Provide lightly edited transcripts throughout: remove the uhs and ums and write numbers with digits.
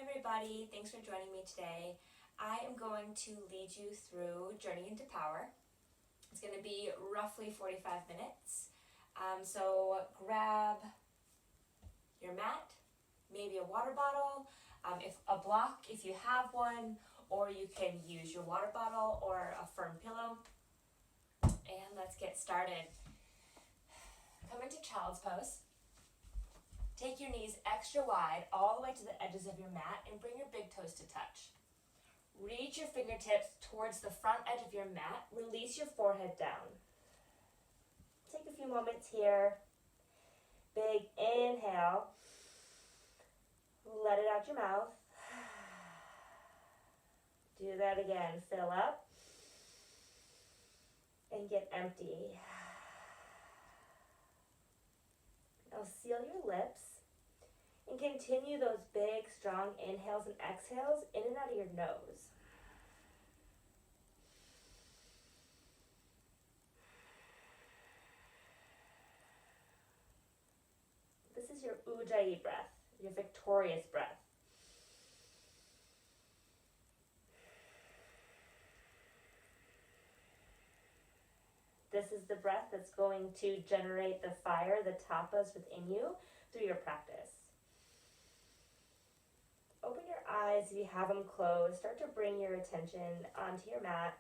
everybody, thanks for joining me today. I am going to lead you through Journey into Power. It's going to be roughly 45 minutes. So grab your mat, maybe a water bottle, if a block if you have one, or you can use your water bottle or a firm pillow. And let's get started. Come into child's pose. Take your knees extra wide all the way to the edges of your mat and bring your big toes to touch. Reach your fingertips towards the front edge of your mat. Release your forehead down. Take a few moments here. Big inhale. Let it out your mouth. Do that again. Fill up and get empty. Now seal your lips and continue those big, strong inhales and exhales in and out of your nose. This is your Ujjayi breath, your victorious breath. This is the breath that's going to generate the fire, the tapas within you through your practice. Open your eyes if you have them closed. Start to bring your attention onto your mat.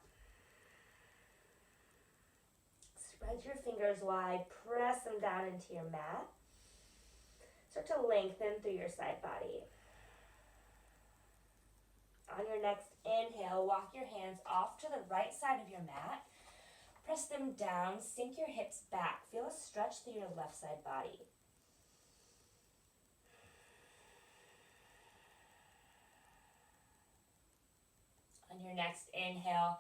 Spread your fingers wide. Press them down into your mat. Start to lengthen through your side body. On your next inhale, walk your hands off to the right side of your mat. Press them down, sink your hips back. Feel a stretch through your left side body. On your next inhale,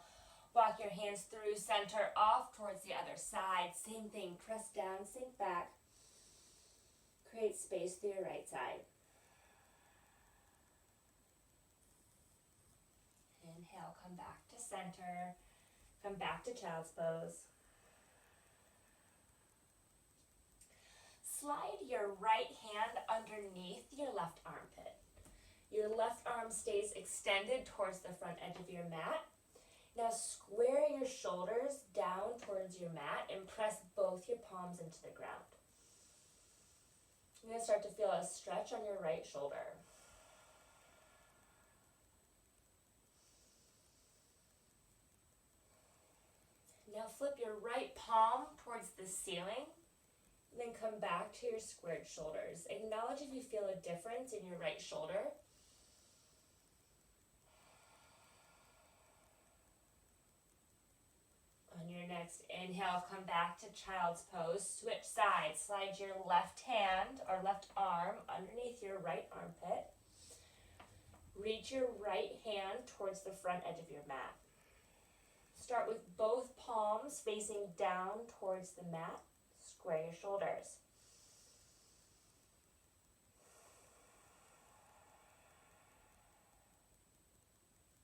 walk your hands through center off towards the other side. Same thing, press down, sink back. Create space through your right side. Inhale, come back to center. Come back to child's pose. Slide your right hand underneath your left armpit. Your left arm stays extended towards the front edge of your mat. Now square your shoulders down towards your mat and press both your palms into the ground. You're going to start to feel a stretch on your right shoulder. Now flip your right palm towards the ceiling, then come back to your squared shoulders. Acknowledge if you feel a difference in your right shoulder. On your next inhale, come back to child's pose. Switch sides. Slide your left hand or left arm underneath your right armpit. Reach your right hand towards the front edge of your mat. Start with both palms facing down towards the mat. Square your shoulders.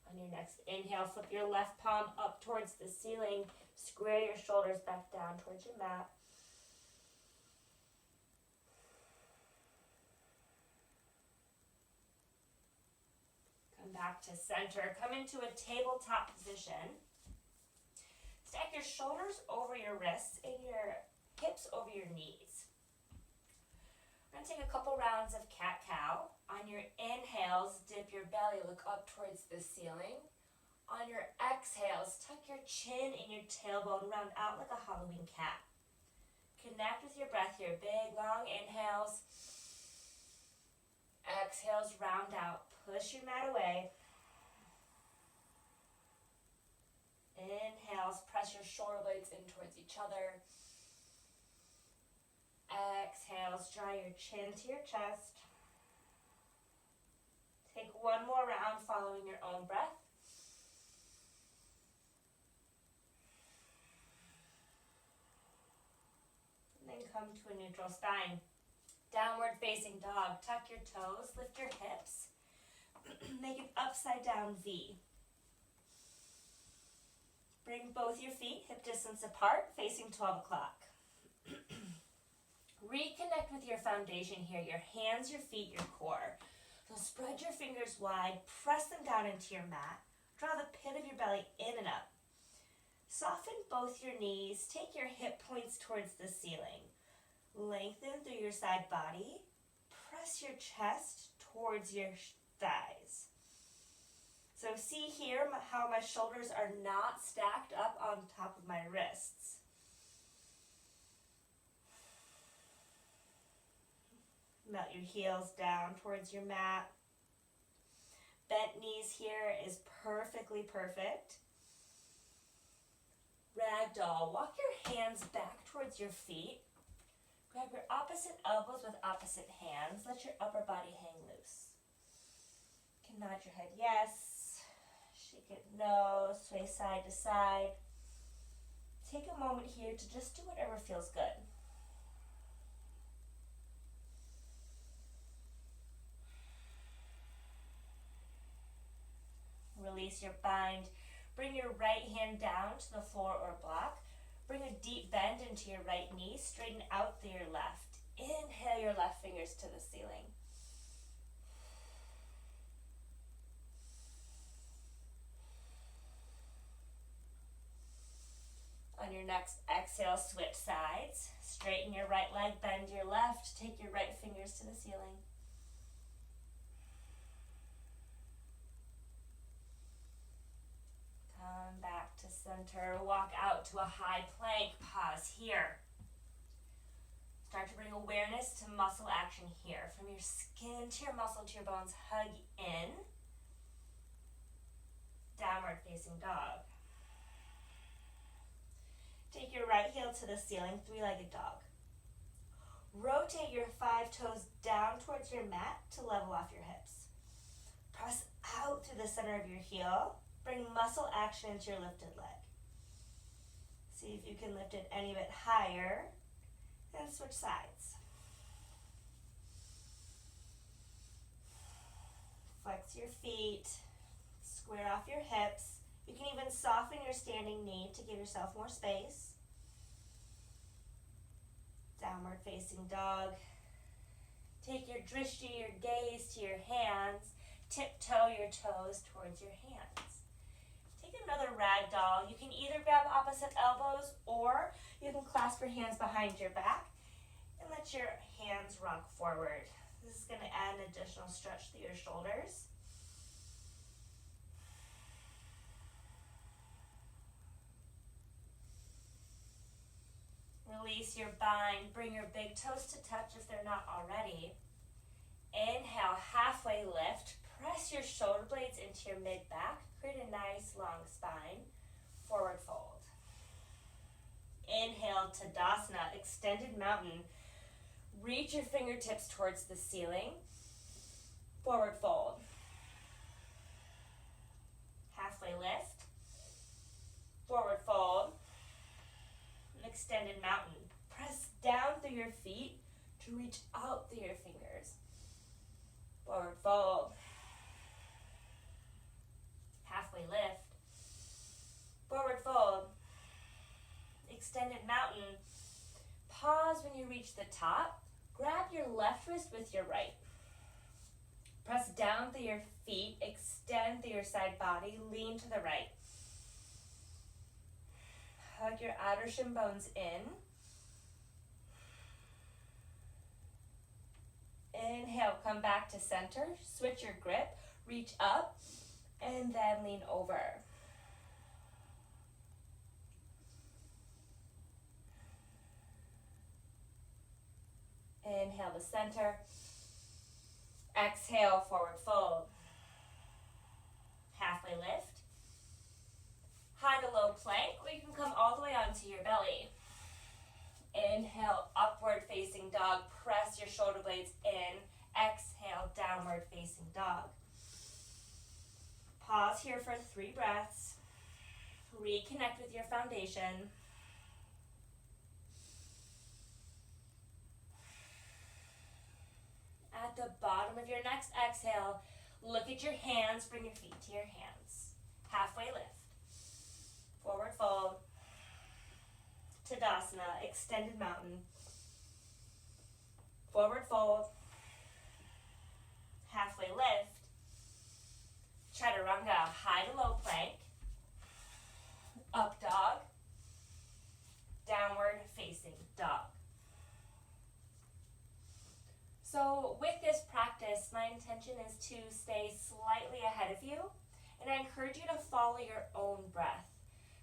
On your next inhale, flip your left palm up towards the ceiling. Square your shoulders back down towards your mat. Come back to center. Come into a tabletop position. Stack your shoulders over your wrists and your hips over your knees. We're going to take a couple rounds of cat-cow. On your inhales, dip your belly, look up towards the ceiling. On your exhales, tuck your chin and your tailbone, round out like a Halloween cat. Connect with your breath here. Big, long inhales. Exhales, round out. Push your mat away. Inhales, press your shoulder blades in towards each other. Exhales, draw your chin to your chest. Take one more round following your own breath. And then come to a neutral spine. Downward facing dog. Tuck your toes, lift your hips. Make an upside down V. Bring both your feet hip distance apart, facing 12 o'clock. Reconnect with your foundation here, your hands, your feet, your core. So spread your fingers wide, press them down into your mat. Draw the pit of your belly in and up. Soften both your knees. Take your hip points towards the ceiling. Lengthen through your side body. Press your chest towards your thighs. So see here how my shoulders are not stacked up on top of my wrists. Melt your heels down towards your mat. Bent knees here is perfectly perfect. Ragdoll, walk your hands back towards your feet. Grab your opposite elbows with opposite hands. Let your upper body hang loose. You can nod your head yes. Shake it no. Sway side to side. Take a moment here to just do whatever feels good. Release your bind. Bring your right hand down to the floor or block. Bring a deep bend into your right knee. Straighten out through your left. Inhale your left fingers to the ceiling. On your next exhale, switch sides. Straighten your right leg, bend your left. Take your right fingers to the ceiling. Come back to center. Walk out to a high plank. Pause here. Start to bring awareness to muscle action here. From your skin to your muscle to your bones, hug in. Downward facing dog. Take your right heel to the ceiling, three-legged dog. Rotate your 5 toes down towards your mat to level off your hips. Press out through the center of your heel. Bring muscle action into your lifted leg. See if you can lift it any bit higher. And switch sides. Flex your feet. Square off your hips. You can even soften your standing knee to give yourself more space. Downward facing dog. Take your drishti, your gaze to your hands. Tiptoe your toes towards your hands. Take another ragdoll. You can either grab opposite elbows or you can clasp your hands behind your back and let your hands rock forward. This is going to add an additional stretch through your shoulders. Release your bind. Bring your big toes to touch if they're not already. Inhale, halfway lift. Press your shoulder blades into your mid-back. Create a nice long spine. Forward fold. Inhale, Tadasana, extended mountain. Reach your fingertips towards the ceiling. Forward fold. Halfway lift. Forward fold. Extended mountain. Press down through your feet to reach out through your fingers. Forward fold. Halfway lift. Forward fold. Extended mountain. Pause when you reach the top. Grab your left wrist with your right. Press down through your feet. Extend through your side body. Lean to the right. Hug your outer shin bones in. Inhale, come back to center. Switch your grip. Reach up and then lean over. Inhale to center. Exhale, forward fold. Halfway lift. High to low plank, or you can come all the way onto your belly. Inhale, upward facing dog. Press your shoulder blades in. Exhale, downward facing dog. Pause here for 3 breaths. Reconnect with your foundation. At the bottom of your next exhale, look at your hands. Bring your feet to your hands. Halfway lift. Forward fold. Tadasana, extended mountain. Forward fold. Halfway lift. Chaturanga, high to low plank. Up dog. Downward facing dog. So with this practice, my intention is to stay slightly ahead of you, and I encourage you to follow your own breath.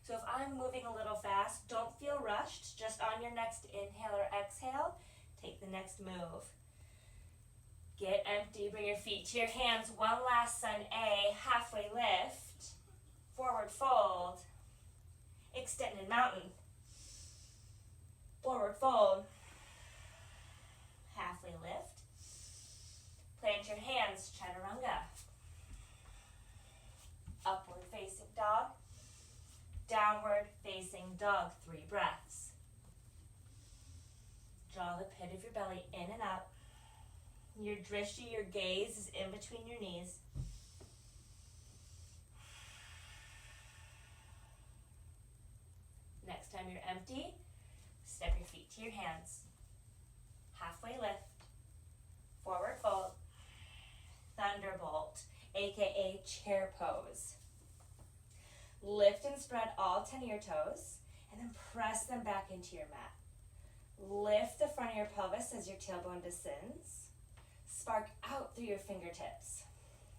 So if I'm moving a little fast, don't feel rushed. Just on your next inhale or exhale, take the next move. Get empty, bring your feet to your hands. One last sun A, halfway lift, forward fold, extended mountain, forward fold, halfway lift, plant your hands, chaturanga, upward facing dog, downward facing dog, 3 breaths. Draw the pit of your belly in and up. Your drishti, your gaze, is in between your knees. Next time you're empty, step your feet to your hands. Halfway lift, forward fold, thunderbolt, aka chair pose. Lift and spread all 10 of your toes, and then press them back into your mat. Lift the front of your pelvis as your tailbone descends. Spark out through your fingertips.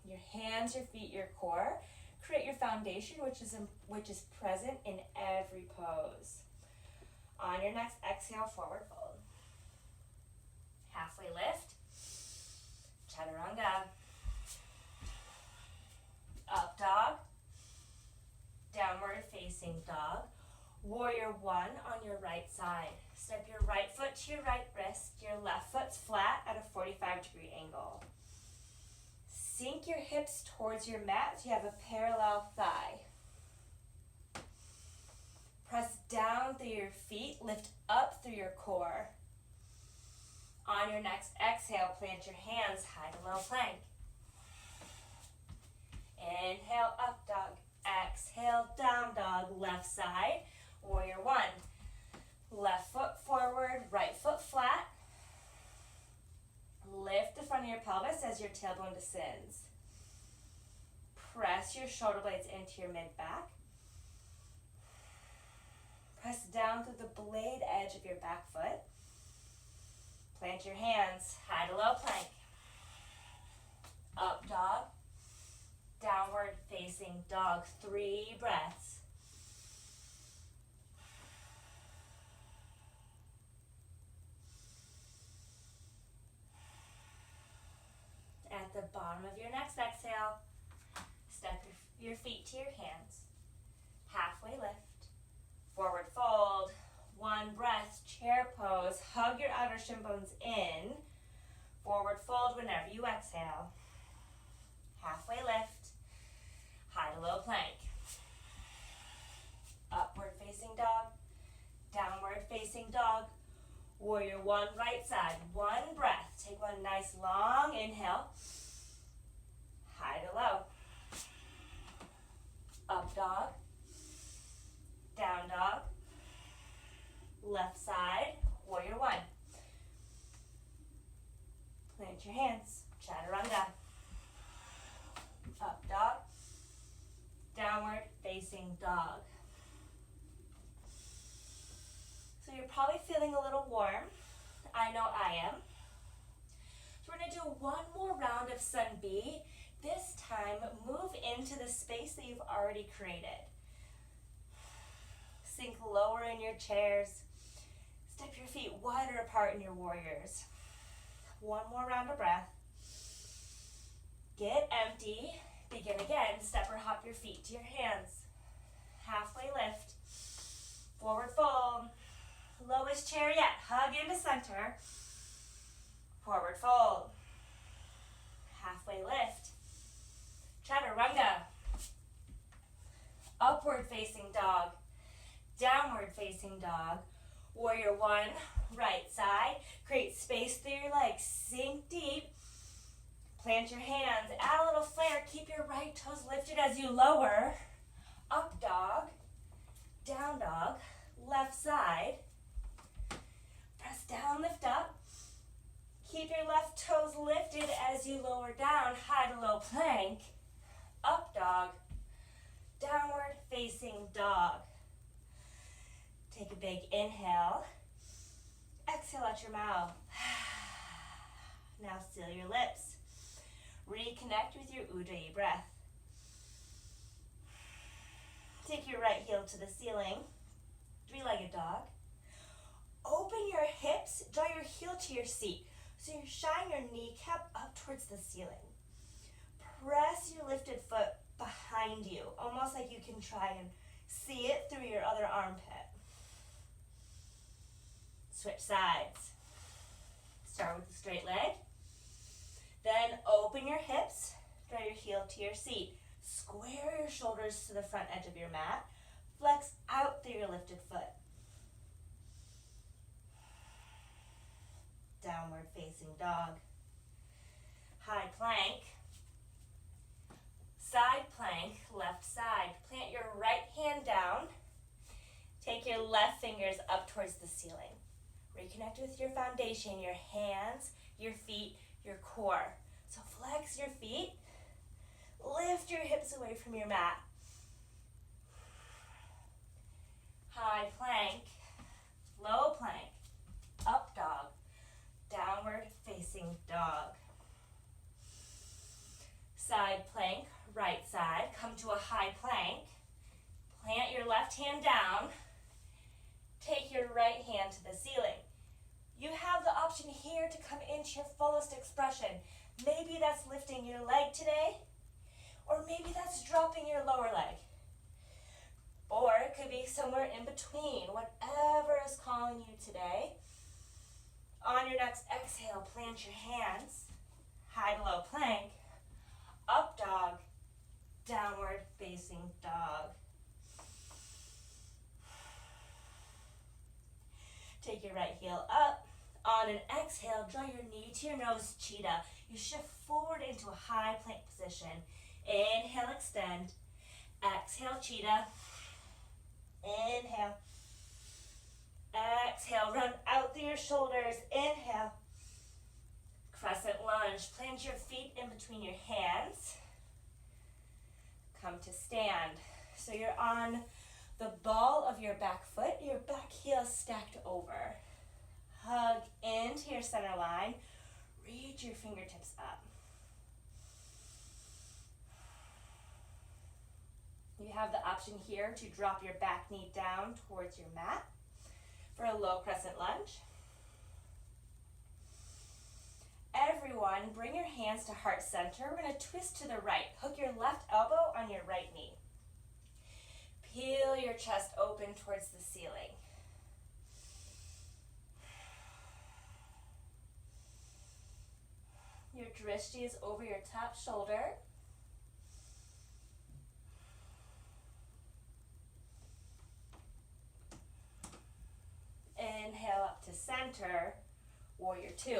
Your hands, your feet, your core. Create your foundation, which is present in every pose. On your next exhale, forward fold. Halfway lift. Chaturanga. Up dog. Downward facing dog. Warrior 1 on your right side. Step your right foot to your right wrist. Your left foot's flat at a 45-degree angle. Sink your hips towards your mat so you have a parallel thigh. Press down through your feet. Lift up through your core. On your next exhale, plant your hands high to low plank. Inhale, up dog. Exhale, down dog. Left side. Warrior 1. Left foot forward, right foot flat. Lift the front of your pelvis as your tailbone descends. Press your shoulder blades into your mid-back. Press down through the blade edge of your back foot. Plant your hands, high to low plank. Up dog, downward facing dog, 3 breaths. At the bottom of your next exhale, step your feet to your hands. Halfway lift, forward fold, 1 breath, chair pose. Hug your outer shin bones in. Forward fold whenever you exhale. Halfway lift, high to low plank. Upward facing dog, downward facing dog. Warrior 1, right side. 1 breath. Take 1 nice long inhale. High to low. Up dog. Down dog. Left side. Warrior 1. Plant your hands. Chaturanga. Up dog. Downward facing dog. So you're probably feeling a little warm. I know I am. So we're going to do 1 more round of Sun B. This time, move into the space that you've already created. Sink lower in your chairs. Step your feet wider apart in your warriors. 1 more round of breath. Get empty. Begin again. Step or hop your feet to your hands. Halfway lift. Forward fold. Lowest chair yet. Hug into center. Forward fold. Halfway lift. Chaturanga. Upward facing dog. Downward facing dog. Warrior 1, right side. Create space through your legs. Sink deep. Plant your hands. Add a little flare. Keep your right toes lifted as you lower. Up dog. Down dog. Left side. Press down, lift up. Keep your left toes lifted as you lower down, high to low plank, up dog, downward facing dog. Take a big inhale. Exhale out your mouth. Now seal your lips. Reconnect with your Ujjayi breath. Take your right heel to the ceiling. Three-legged dog. Open your hips, draw your heel to your seat. So you shine your kneecap up towards the ceiling. Press your lifted foot behind you, almost like you can try and see it through your other armpit. Switch sides. Start with a straight leg. Then open your hips, draw your heel to your seat. Square your shoulders to the front edge of your mat. Flex out through your lifted foot. Downward facing dog. High plank. Side plank, left side. Plant your right hand down. Take your left fingers up towards the ceiling. Reconnect with your foundation, your hands, your feet, your core. So flex your feet. Lift your hips away from your mat. High plank, low plank, up dog, downward facing dog. Side plank, right side, come to a high plank. Plant your left hand down. Take your right hand to the ceiling. You have the option here to come into your fullest expression. Maybe that's lifting your leg today, or maybe that's dropping your lower leg. Or it could be somewhere in between, whatever is calling you today. On your next exhale, plant your hands, high to low plank, up dog, downward facing dog. Take your right heel up. On an exhale, draw your knee to your nose, cheetah. You shift forward into a high plank position. Inhale, extend. Exhale, cheetah. Inhale. Exhale, run out through your shoulders. Inhale. Crescent lunge. Plant your feet in between your hands. Come to stand. So you're on the ball of your back foot, your back heel stacked over. Hug into your center line. Reach your fingertips up. You have the option here to drop your back knee down towards your mat for a low crescent lunge. Everyone, bring your hands to heart center. We're going to twist to the right. Hook your left elbow on your right knee. Peel your chest open towards the ceiling. Your drishti is over your top shoulder. Inhale up to center, warrior two.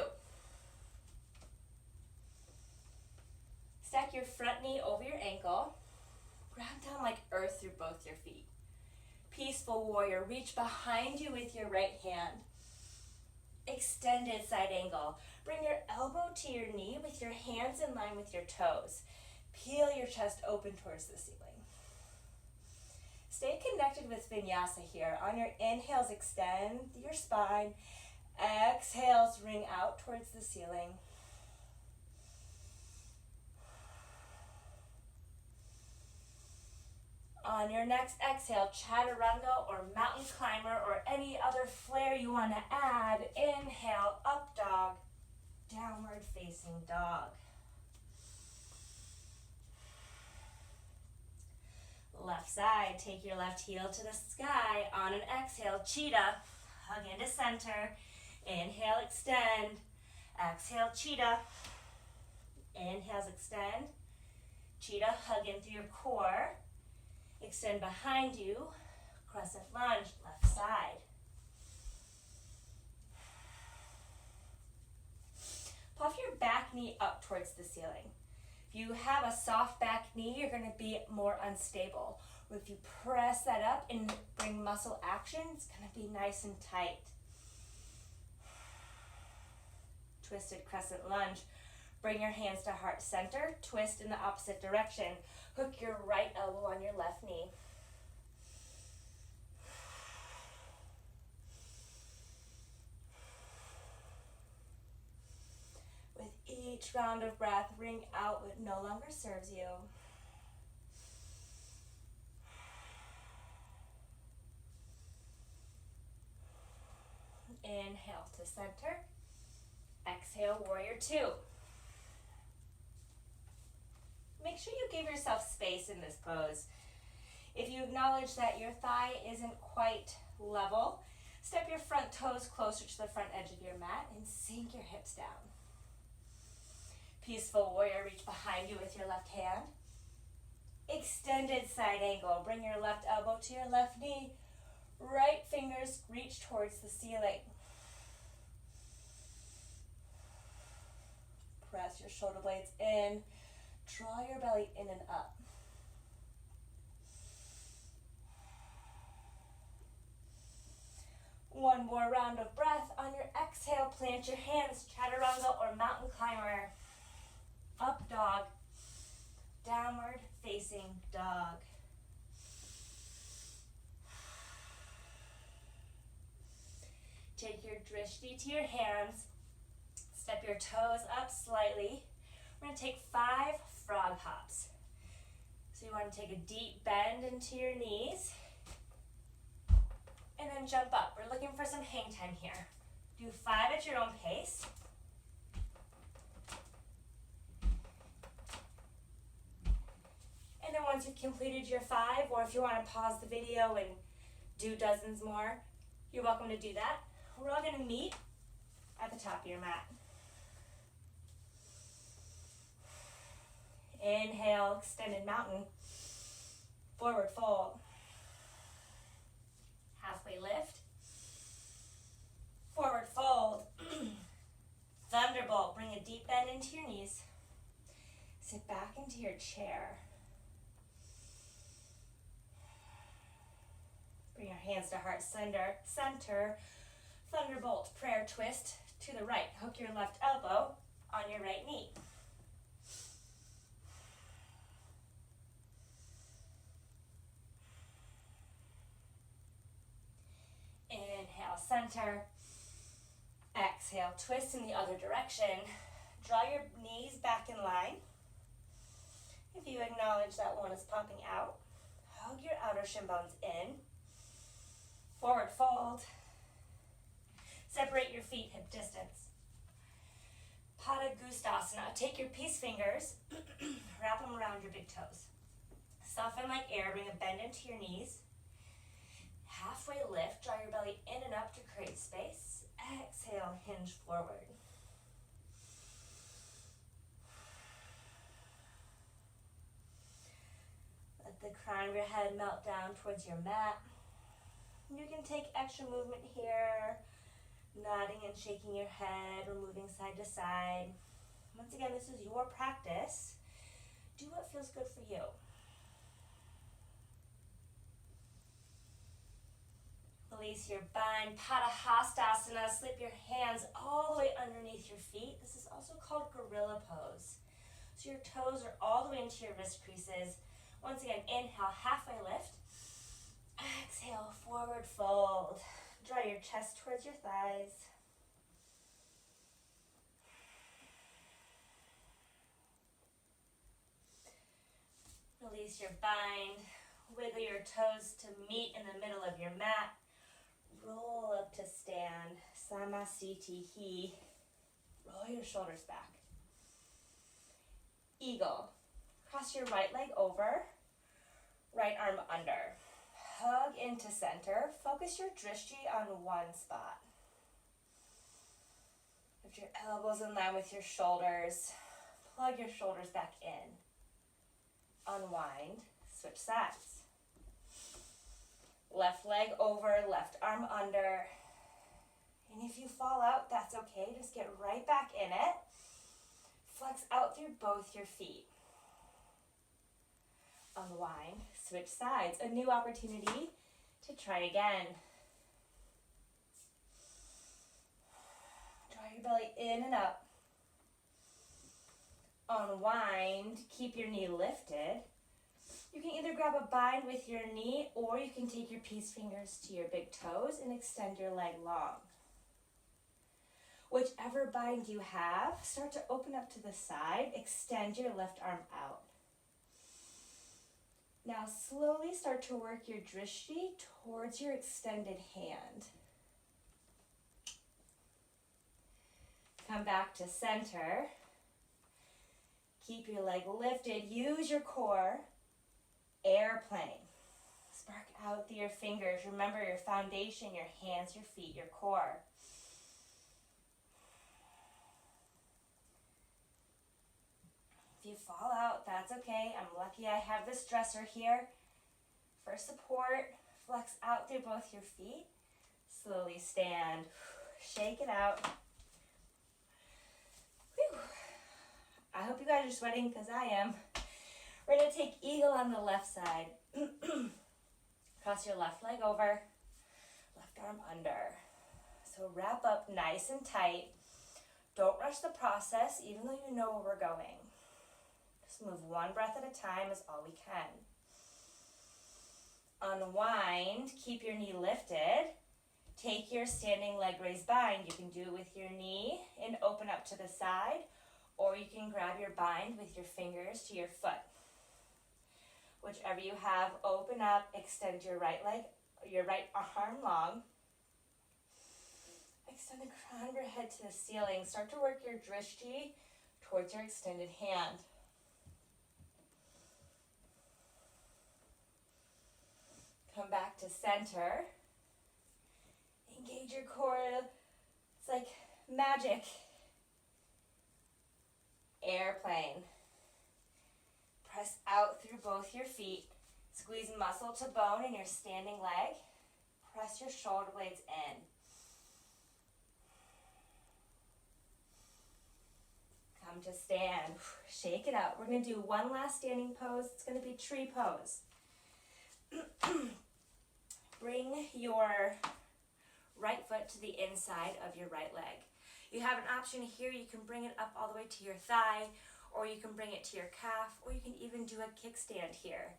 Stack your front knee over your ankle. Ground down like earth through both your feet. Peaceful warrior, reach behind you with your right hand. Extended side angle. Bring your elbow to your knee with your hands in line with your toes. Peel your chest open towards the ceiling. Stay connected with vinyasa here. On your inhales, extend your spine. Exhales, ring out towards the ceiling. On your next exhale, chaturanga or mountain climber or any other flare you want to add. Inhale, up dog, downward facing dog. Left side, take your left heel to the sky. On an exhale, cheetah, hug into center. Inhale, extend. Exhale, cheetah. Inhales, extend. Cheetah, hug in through your core. Extend behind you. Crescent lunge, left side. Puff your back knee up towards the ceiling. If you have a soft back knee, you're going to be more unstable. Or if you press that up and bring muscle action, it's going to be nice and tight. twisted crescent lunge. Bring your hands to heart center, twist in the opposite direction. Hook your right elbow on your left knee. With each round of breath, wring out what no longer serves you. Inhale to center. Exhale, warrior two. Make sure you give yourself space in this pose. If you acknowledge that your thigh isn't quite level, step your front toes closer to the front edge of your mat and sink your hips down. Peaceful warrior, reach behind you with your left hand. Extended side angle, bring your left elbow to your left knee. Right fingers reach towards the ceiling. Press your shoulder blades in. Draw your belly in and up. One more round of breath. On your exhale, plant your hands, chaturanga or mountain climber. Up dog. Downward facing dog. Take your drishti to your hands. Step your toes up slightly. We're going to take 5 frog hops. So you want to take a deep bend into your knees. And then jump up. We're looking for some hang time here. Do 5 at your own pace. And then once you've completed your 5, or if you want to pause the video and do dozens more, you're welcome to do that. We're all going to meet at the top of your mat. Inhale, extended mountain. Forward fold. Halfway lift. Forward fold. Thunderbolt. Bring a deep bend into your knees. Sit back into your chair. Bring your hands to heart center. Thunderbolt. Prayer twist to the right. Hook your left elbow on your right knee. Inhale, center. Exhale, twist in the other direction. Draw your knees back in line. If you acknowledge that one is popping out, hug your outer shin bones in. Forward fold. Separate your feet hip distance. Padangusthasana. Take your peace fingers, wrap them around your big toes. Soften like air, bring a bend into your knees. Halfway lift, draw your belly in and up to create space. Exhale, hinge forward. Let the crown of your head melt down towards your mat. You can take extra movement here, nodding and shaking your head or moving side to side. Once again, this is your practice. Do what feels good for you. Release your bind, Padahastasana. Slip your hands all the way underneath your feet. This is also called gorilla pose. So your toes are all the way into your wrist creases. Once again, inhale, halfway lift. Exhale, forward fold. Draw your chest towards your thighs. Release your bind. Wiggle your toes to meet in the middle of your mat. Roll up to stand. Samasthiti. Roll your shoulders back. Eagle. Cross your right leg over. Right arm under. Hug into center. Focus your drishti on one spot. Lift your elbows in line with your shoulders. Plug your shoulders back in. Unwind. Switch sides. Left leg over, left arm under. And if you fall out, that's okay. Just get right back in it. Flex out through both your feet. Unwind, switch sides. A new opportunity to try again. Draw Draw your belly in and up. Unwind, keep your knee lifted. You can either grab a bind with your knee or you can take your peace fingers to your big toes and extend your leg long. Whichever bind you have, start to open up to the side, extend your left arm out. Now slowly start to work your drishti towards your extended hand. Come back to center. Keep your leg lifted, use your core. Airplane. Spark out through your fingers. Remember your foundation, your hands, your feet, your core. If you fall out, that's okay. I'm lucky I have this dresser here. For support, flex out through both your feet. Slowly stand. Shake it out. Whew. I hope you guys are sweating because I am. We're going to take eagle on the left side. Cross your left leg over, left arm under. So wrap up nice and tight. Don't rush the process, even though you know where we're going. Just move one breath at a time is all we can. Unwind, keep your knee lifted. Take your standing leg raise bind. You can do it with your knee and open up to the side, or you can grab your bind with your fingers to your foot. Whichever you have, open up, extend your right leg, your right arm long. Extend the crown of your head to the ceiling. Start to work your drishti towards your extended hand. Come back to center. Engage your core. It's like magic. Airplane. Press out through both your feet. Squeeze muscle to bone in your standing leg. Press your shoulder blades in. Come to stand. Shake it out. We're going to do one last standing pose. It's going to be tree pose. Bring your right foot to the inside of your right leg. You have an option here. You can bring it up all the way to your thigh, or you can bring it to your calf, or you can even do a kickstand here.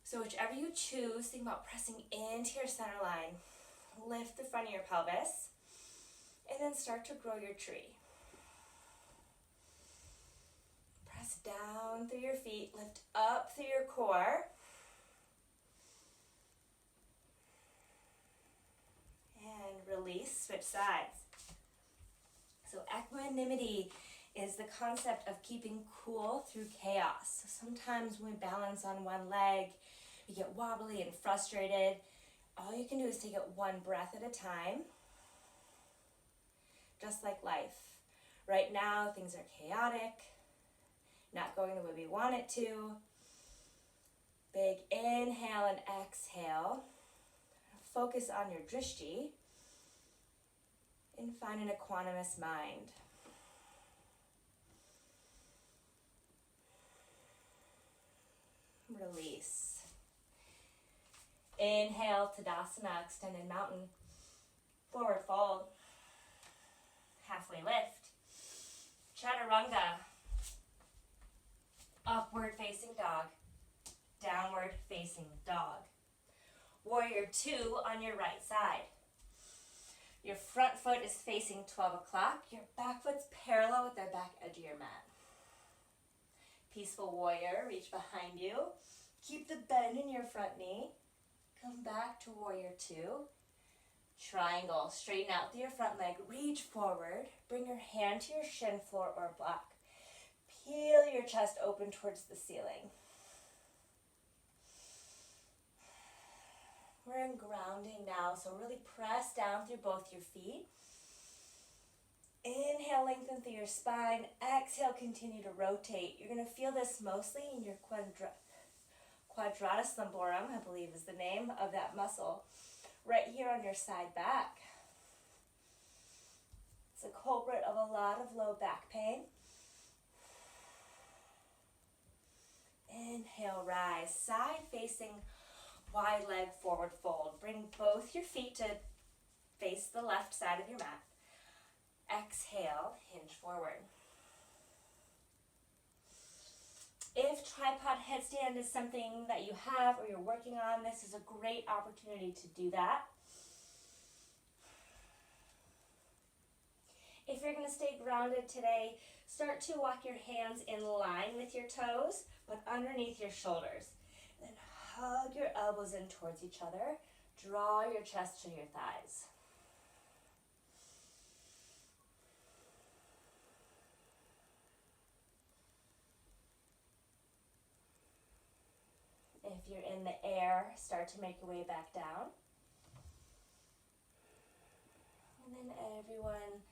So whichever you choose, think about pressing into your center line. Lift the front of your pelvis, and then start to grow your tree. Press down through your feet, lift up through your core. And release, switch sides. So equanimity is the concept of keeping cool through chaos. So sometimes when we balance on one leg, we get wobbly and frustrated. All you can do is take it one breath at a time, just like life. Right now, things are chaotic, not going the way we want it to. Big inhale and exhale. Focus on your drishti and find an equanimous mind. Release. Inhale, Tadasana, extended mountain. Forward fold. Halfway lift. Chaturanga. Upward facing dog. Downward facing dog. Warrior 2 on your right side. Your front foot is facing 12 o'clock. Your back foot's parallel with the back edge of your mat. Peaceful warrior, reach behind you. Keep the bend in your front knee. Come back to warrior 2. Triangle, straighten out through your front leg. Reach forward. Bring your hand to your shin, floor, or block. Peel your chest open towards the ceiling. We're in grounding now, so really press down through both your feet. Inhale, lengthen through your spine. Exhale, continue to rotate. You're going to feel this mostly in your quadratus lumborum, I believe is the name of that muscle, right here on your side back. It's a culprit of a lot of low back pain. Inhale, rise, side facing wide leg forward fold. Bring both your feet to face the left side of your mat. Exhale, hinge forward. If tripod headstand is something that you have or you're working on, this is a great opportunity to do that. If you're going to stay grounded today, start to walk your hands in line with your toes, but underneath your shoulders. Then hug your elbows in towards each other. Draw your chest to your thighs. If you're in the air, start to make your way back down. And then everyone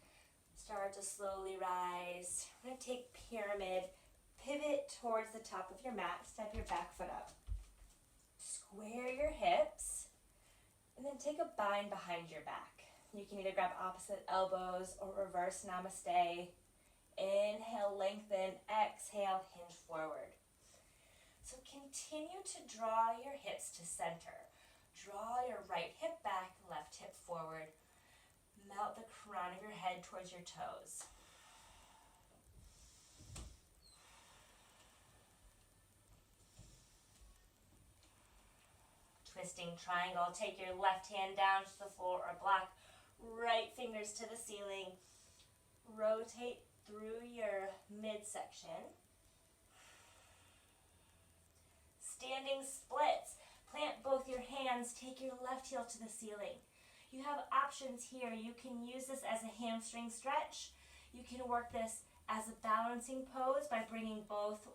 start to slowly rise. We're going to take pyramid, pivot towards the top of your mat, step your back foot up. Square your hips, and then take a bind behind your back. You can either grab opposite elbows or reverse namaste. Inhale, lengthen, exhale, hinge forward. So continue to draw your hips to center. Draw your right hip back, left hip forward. Melt the crown of your head towards your toes. Twisting triangle. Take your left hand down to the floor or block. Right fingers to the ceiling. Rotate through your midsection. Standing splits. Plant both your hands. Take your left heel to the ceiling. You have options here. You can use this as a hamstring stretch. You can work this as a balancing pose by bringing both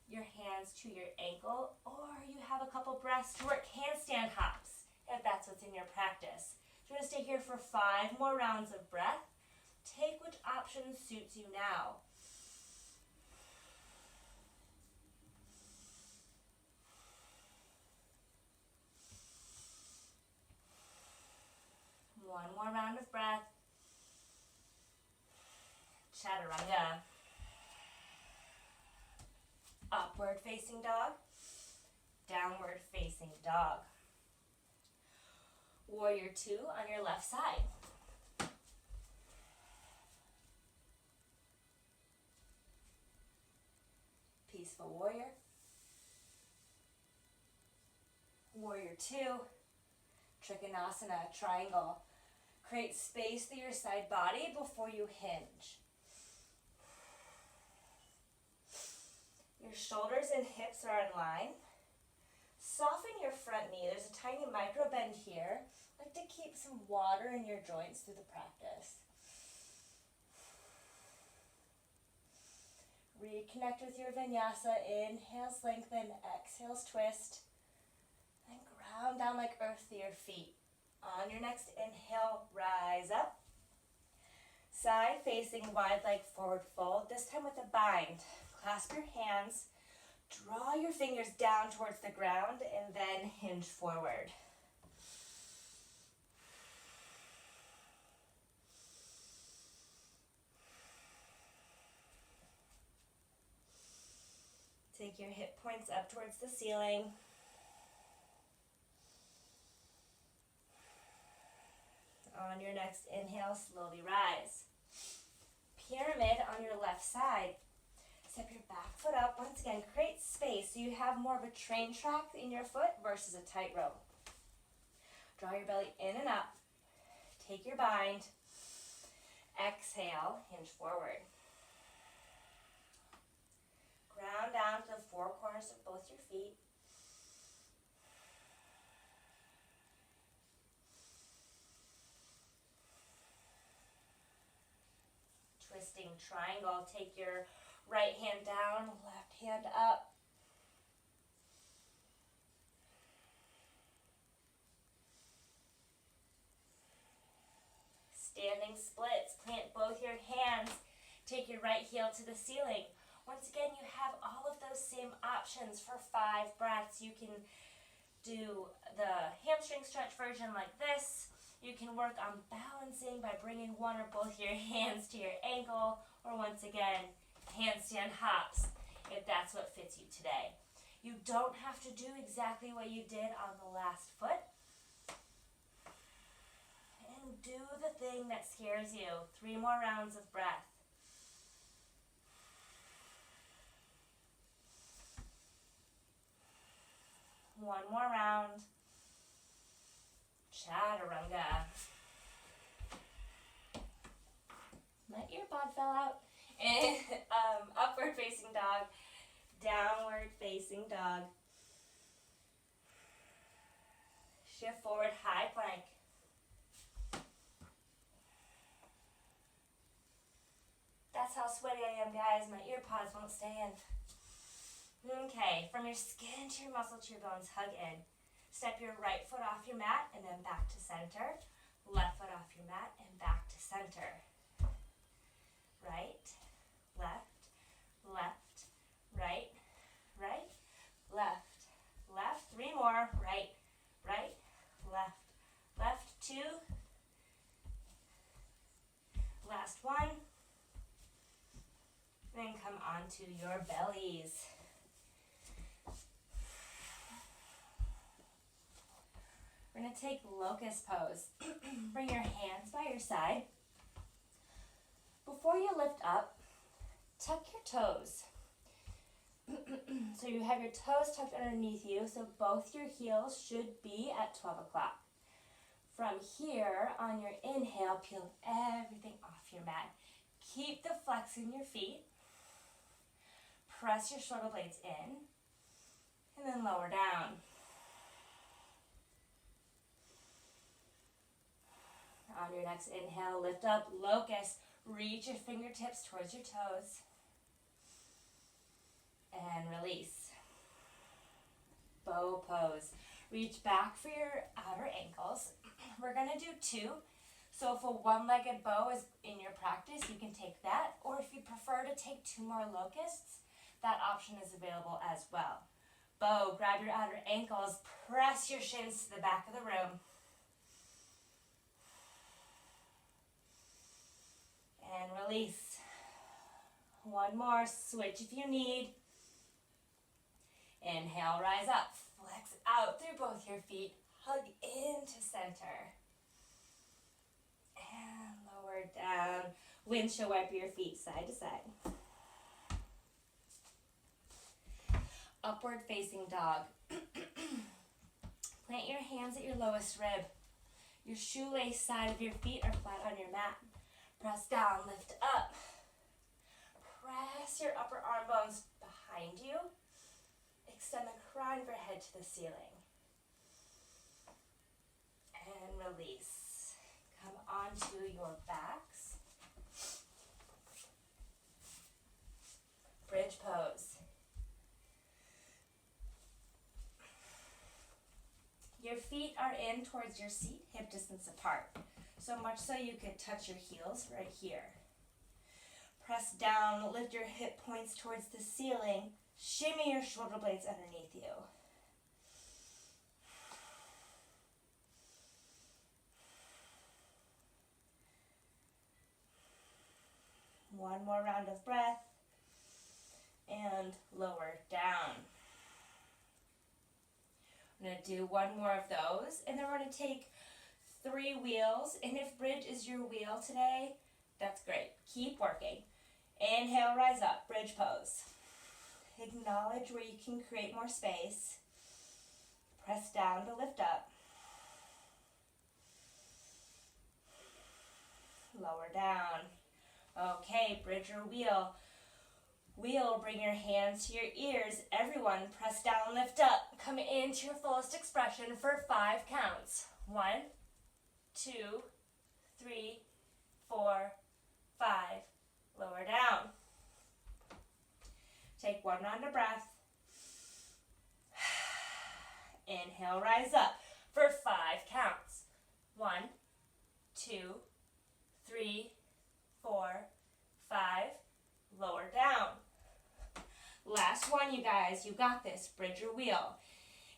your hands to your ankle, or you have a couple breaths to work handstand hops if that's what's in your practice. So we're going to stay here for 5 more rounds of breath. Take which option suits you now. One more round of breath. Chaturanga. Upward facing dog. Downward facing dog. Warrior 2 on your left side. Peaceful warrior. Warrior 2. Trikonasana, triangle. Create space through your side body before you hinge. Your shoulders and hips are in line. Soften your front knee. There's a tiny micro bend here. I like to keep some water in your joints through the practice. Reconnect with your vinyasa. Inhales, lengthen. Exhales, twist. And ground down like earth to your feet. On your next inhale, rise up. Side facing wide leg forward fold, this time with a bind. Clasp your hands, draw your fingers down towards the ground, and then hinge forward. Take your hip points up towards the ceiling. On your next inhale, slowly rise. Pyramid on your left side. Step your back foot up. Once again, create space so you have more of a train track in your foot versus a tightrope. Draw your belly in and up. Take your bind. Exhale, hinge forward. Ground down to the 4 corners of both your feet. Twisting triangle. Take your right hand down, left hand up. Standing splits. Plant both your hands. Take your right heel to the ceiling. Once again, you have all of those same options for 5 breaths. You can do the hamstring stretch version like this. You can work on balancing by bringing one or both your hands to your ankle, or once again, handstand hops, if that's what fits you today. You don't have to do exactly what you did on the last foot. and do the thing that scares you. 3 more rounds of breath. One more round. Chaturanga. My earbud fell out. And upward facing dog, downward facing dog. Shift forward, high plank. That's how sweaty I am, guys. My ear pods won't stay in. Okay, from your skin to your muscle to your bones, hug in. Step your right foot off your mat and then back to center. Left foot off your mat and back to center. Right, left, left, right, right, left, left. 3 more. Right, right, left, left. 2. Last 1. Then come onto your bellies. We're going to take locust pose. Bring your hands by your side. Before you lift up, tuck your toes. So you have your toes tucked underneath you, so both your heels should be at 12 o'clock. From here, on your inhale, peel everything off your mat. Keep the flex in your feet. Press your shoulder blades in, and then lower down. On your next inhale, lift up, locust. Reach your fingertips towards your toes. And release. Bow pose. Reach back for your outer ankles. We're going to do 2. So if a one-legged bow is in your practice, you can take that. Or if you prefer to take 2 more locusts, that option is available as well. Bow, grab your outer ankles. Press your shins to the back of the room. And release. 1 more. Switch if you need. Inhale, rise up. Flex out through both your feet. Hug into center. And lower down. Windshield wiper your feet side to side. Upward facing dog. Plant your hands at your lowest rib. Your shoelace side of your feet are flat on your mat. Press down, lift up. Press your upper arm bones behind you. Extend the crown of your head to the ceiling. And release. Come onto your backs. Bridge pose. Your feet are in towards your seat, hip distance apart. So much so you could touch your heels right here. Press down, lift your hip points towards the ceiling. Shimmy your shoulder blades underneath you. One more round of breath. And lower down. I'm going to do 1 more of those, and then we're going to take 3 wheels, and if bridge is your wheel today, that's great. Keep working. Inhale, rise up, bridge pose. Acknowledge where you can create more space. Press down to lift up. Lower down. Okay, bridge or wheel. Wheel, bring your hands to your ears. Everyone, press down, lift up. Come into your fullest expression for 5 counts. 1, 2, 3, 4, 5. Lower down. Take 1 round of breath. Inhale, rise up for 5 counts. 1, 2, 3, 4, 5. Lower down. Last one, you guys. You got this. Bridge or wheel.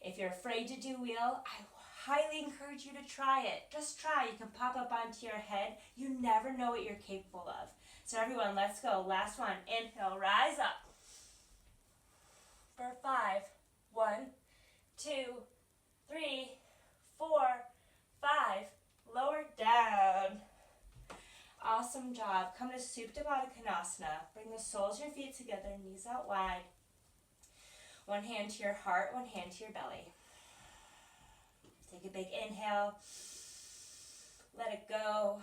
If you're afraid to do wheel, I highly encourage you to try it. Just try. You can pop up onto your head. You never know what you're capable of. So everyone, let's go. Last one. Inhale, rise up. For 5. 1, 2, 3, 4, 5. Lower down. come to Supta Baddha Konasana. Bring the soles of your feet together, knees out wide. One hand to your heart, one hand to your belly. Take a big inhale. Let it go.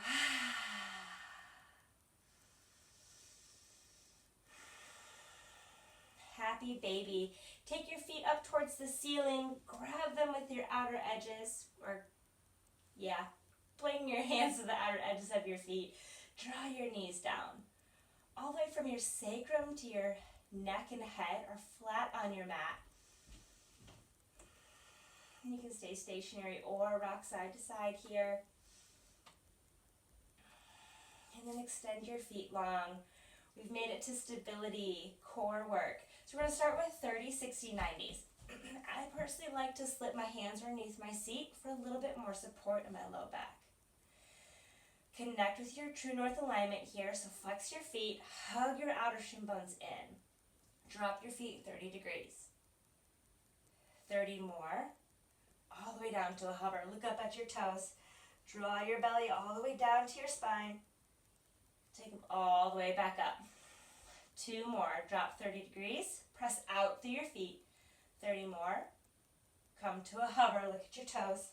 Happy baby. Take your feet up towards the ceiling. Grab them with your outer edges. Bring your hands to the outer edges of your feet. Draw your knees down. All the way from your sacrum to your neck and head are flat on your mat. And you can stay stationary or rock side to side here. And then extend your feet long. We've made it to stability, core work. So we're going to start with 30, 60, 90s. I personally like to slip my hands underneath my seat for a little bit more support in my low back. Connect with your true north alignment here, so flex your feet, hug your outer shin bones in. Drop your feet 30 degrees. 30 more. All the way down to a hover. Look up at your toes. Draw your belly all the way down to your spine. Take them all the way back up. 2 more. Drop 30 degrees. Press out through your feet. 30 more. Come to a hover. Look at your toes.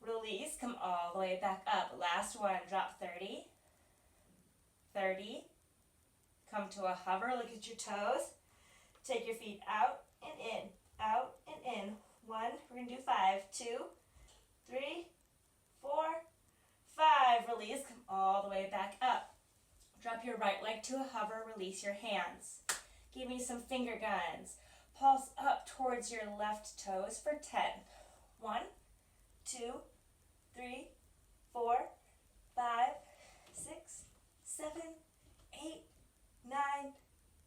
Release. Come all the way back up. Last one. Drop 30. 30. Come to a hover. Look at your toes. Take your feet out and in. Out and in. 1. We're going to do 5. 2, 3, 4, 5. Release. Come all the way back up. Drop your right leg to a hover. Release your hands. Give me some finger guns. Pulse up towards your left toes for 10. 1, 2, 3, 4, 5, 6, 7, 8, 9,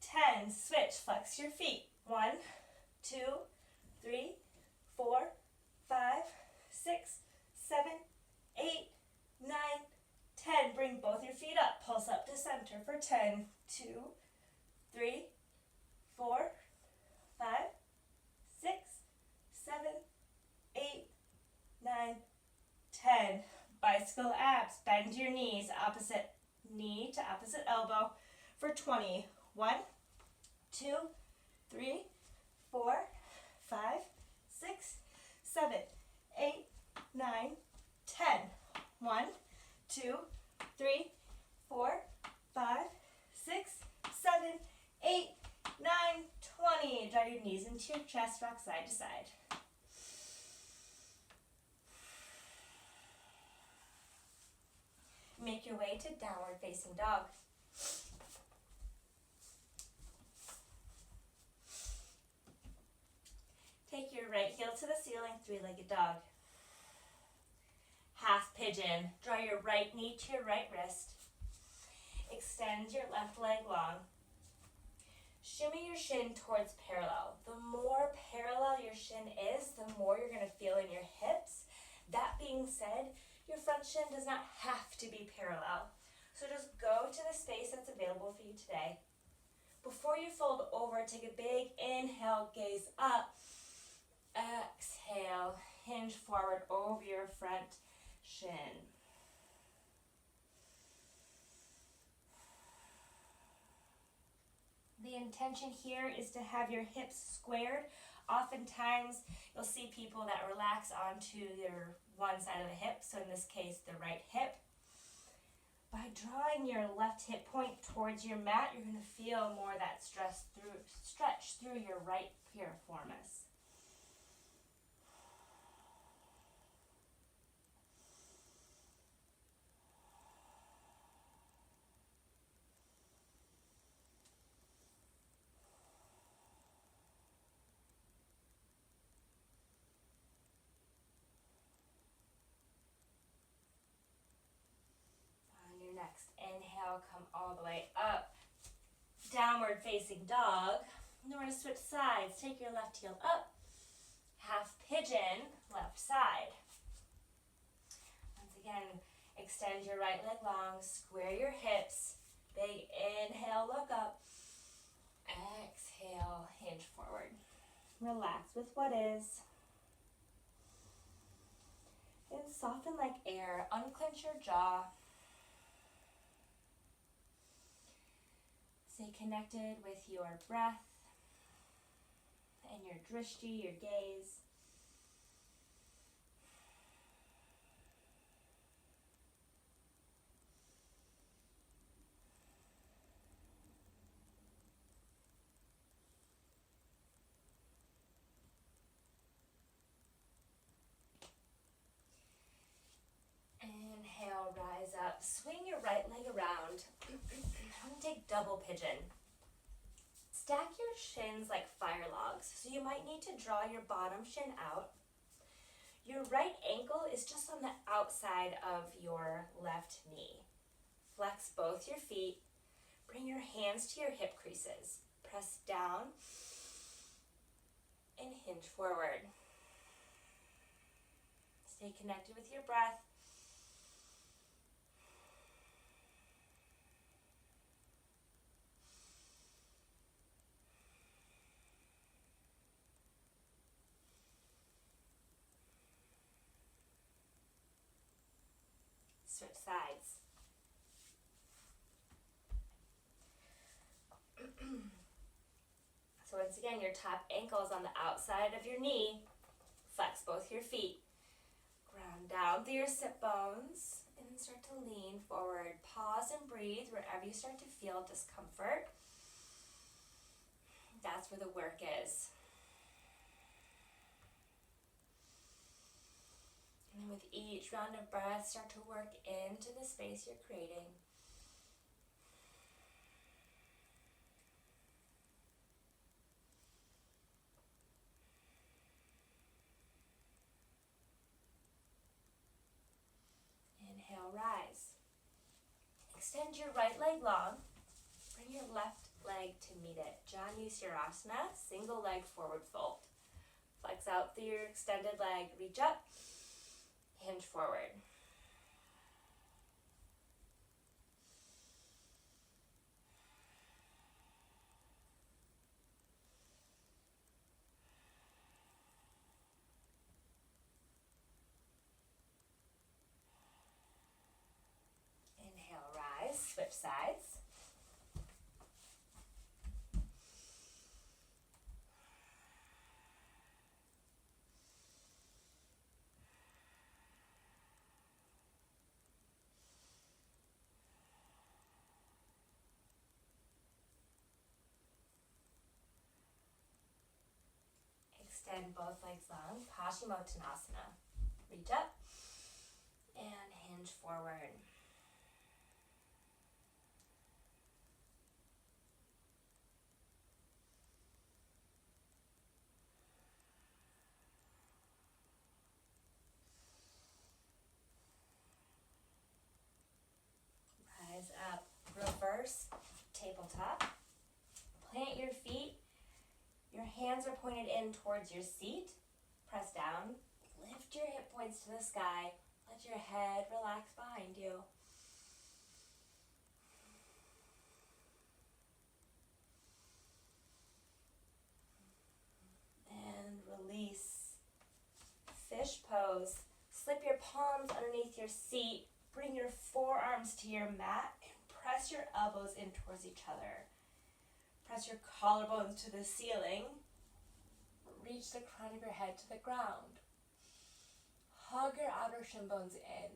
10. Switch. Flex your feet. 1, 2, 3, 4, 5, 6, 7, 8, 9, 10. Bring both your feet up. Pulse up to center for 10. 2, 3, 4, 5, 6, 7, 8, 9, 10. Bicycle abs. Bend your knees. Opposite knee to opposite elbow for 20. 1, 2, 3, 4, 5, 6, 7, 8, 9, 10. 1, 2, 3, 4, 5, 6, 7, 8, 9, 20. Draw your knees into your chest, rock side to side. Make your way to downward facing dog. Take your right heel to the ceiling, three-legged dog. Half pigeon. Draw your right knee to your right wrist. Extend your left leg long. Shimmy your shin towards parallel. The more parallel your shin is, the more you're going to feel in your hips. That being said, your front shin does not have to be parallel. So just go to the space that's available for you today. Before you fold over, take a big inhale, gaze up. Exhale, hinge forward over your front shin. The intention here is to have your hips squared. Oftentimes, you'll see people that relax onto their one side of the hip, so in this case, the right hip. By drawing your left hip point towards your mat, you're going to feel more of that stretch through your right piriformis. Next, inhale, come all the way up. Downward facing dog. And then we're going to switch sides. Take your left heel up. Half pigeon, left side. Once again, extend your right leg long. Square your hips. Big inhale, look up. Exhale, hinge forward. Relax with what is. And soften like air. Unclench your jaw. Stay connected with your breath and your drishti, your gaze. Inhale, rise up. Swing your right leg around. I'm going to take double pigeon. Stack your shins like fire logs, so you might need to draw your bottom shin out. Your right ankle is just on the outside of your left knee. Flex both your feet. Bring your hands to your hip creases. Press down and hinge forward. Stay connected with your breath. Switch sides. So once again, your top ankle is on the outside of your knee. Flex both your feet. Ground down through your sit bones and then start to lean forward. Pause and breathe wherever you start to feel discomfort. That's where the work is. And then with each round of breath, start to work into the space you're creating. Inhale, rise. Extend your right leg long. Bring your left leg to meet it. Janu Sirasana, single leg forward fold. Flex out through your extended leg, reach up. Hinge forward. Inhale, rise, switch sides. Extend both legs long, Paschimottanasana. Reach up and hinge forward. Rise up, reverse tabletop. Plant your feet. Your hands are pointed in towards your seat. Press down. Lift your hip points to the sky. Let your head relax behind you. And release. Fish pose. Slip your palms underneath your seat. Bring your forearms to your mat and press your elbows in towards each other. Press your collarbones to the ceiling. Reach the crown of your head to the ground. Hug your outer shin bones in.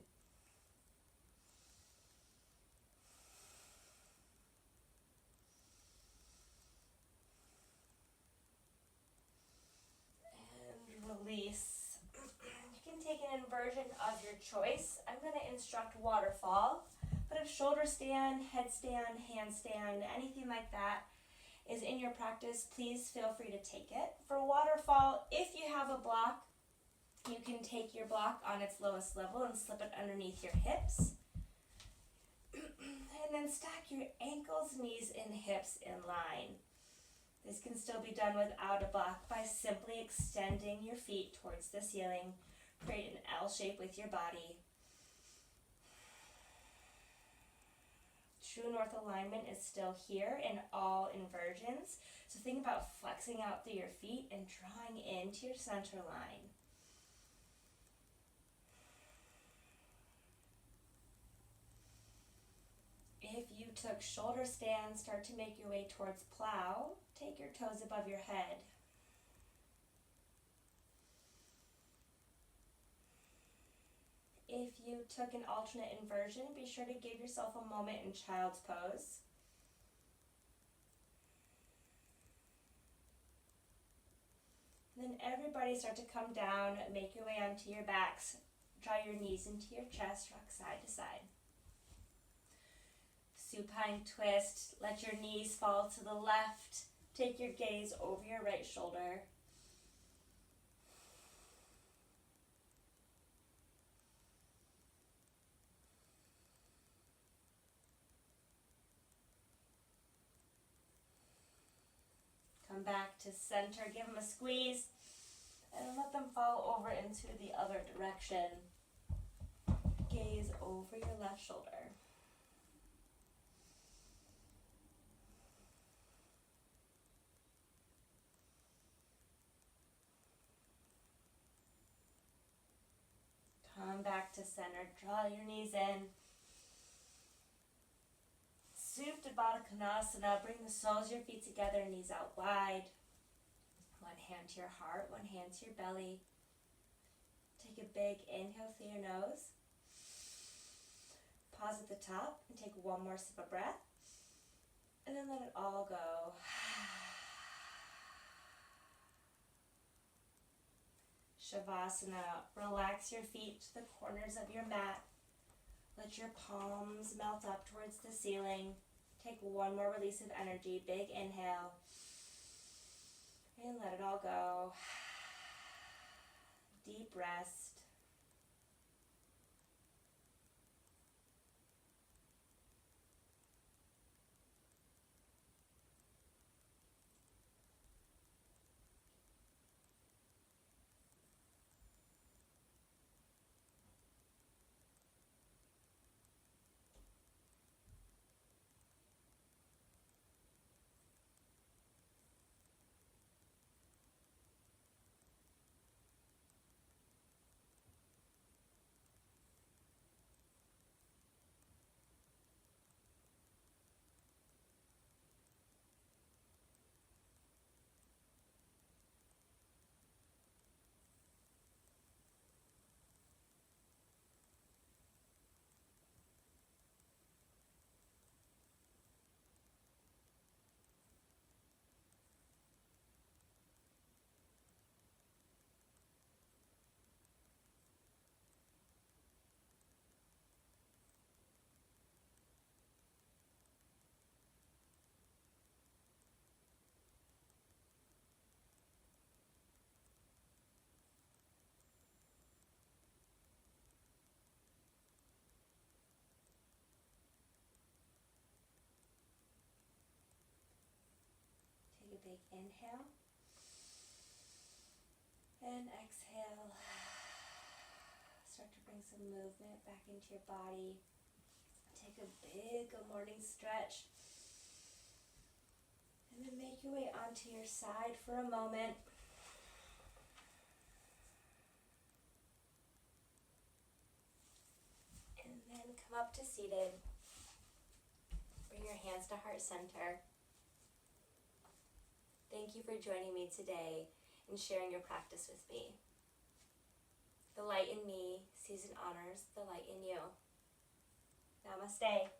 And release. You can take an inversion of your choice. I'm going to instruct waterfall, but if shoulder stand, headstand, handstand, anything like that is in your practice, please feel free to take it. For waterfall, if you have a block, you can take your block on its lowest level and slip it underneath your hips. And then stack your ankles, knees, and hips in line. This can still be done without a block by simply extending your feet towards the ceiling. Create an L shape with your body. True north alignment is still here in all inversions. So think about flexing out through your feet and drawing into your center line. If you took shoulder stands, start to make your way towards plow. Take your toes above your head. If you took an alternate inversion, be sure to give yourself a moment in child's pose. And then everybody start to come down, make your way onto your backs, draw your knees into your chest, rock side to side. Supine twist, let your knees fall to the left, take your gaze over your right shoulder. Come back to center, give them a squeeze, and let them fall over into the other direction. Gaze over your left shoulder. Come back to center, draw your knees in. Supta Baddha Konasana, bring the soles of your feet together, knees out wide. One hand to your heart, one hand to your belly. Take a big inhale through your nose. Pause at the top and take one more sip of breath. And then let it all go. Shavasana, relax your feet to the corners of your mat. Let your palms melt up towards the ceiling. Take one more release of energy. Big inhale. And let it all go. Deep rest. Take a big inhale. And exhale. Start to bring some movement back into your body. Take a big morning stretch. And then make your way onto your side for a moment. And then come up to seated. Bring your hands to heart center. Thank you for joining me today and sharing your practice with me. The light in me sees and honors the light in you. Namaste.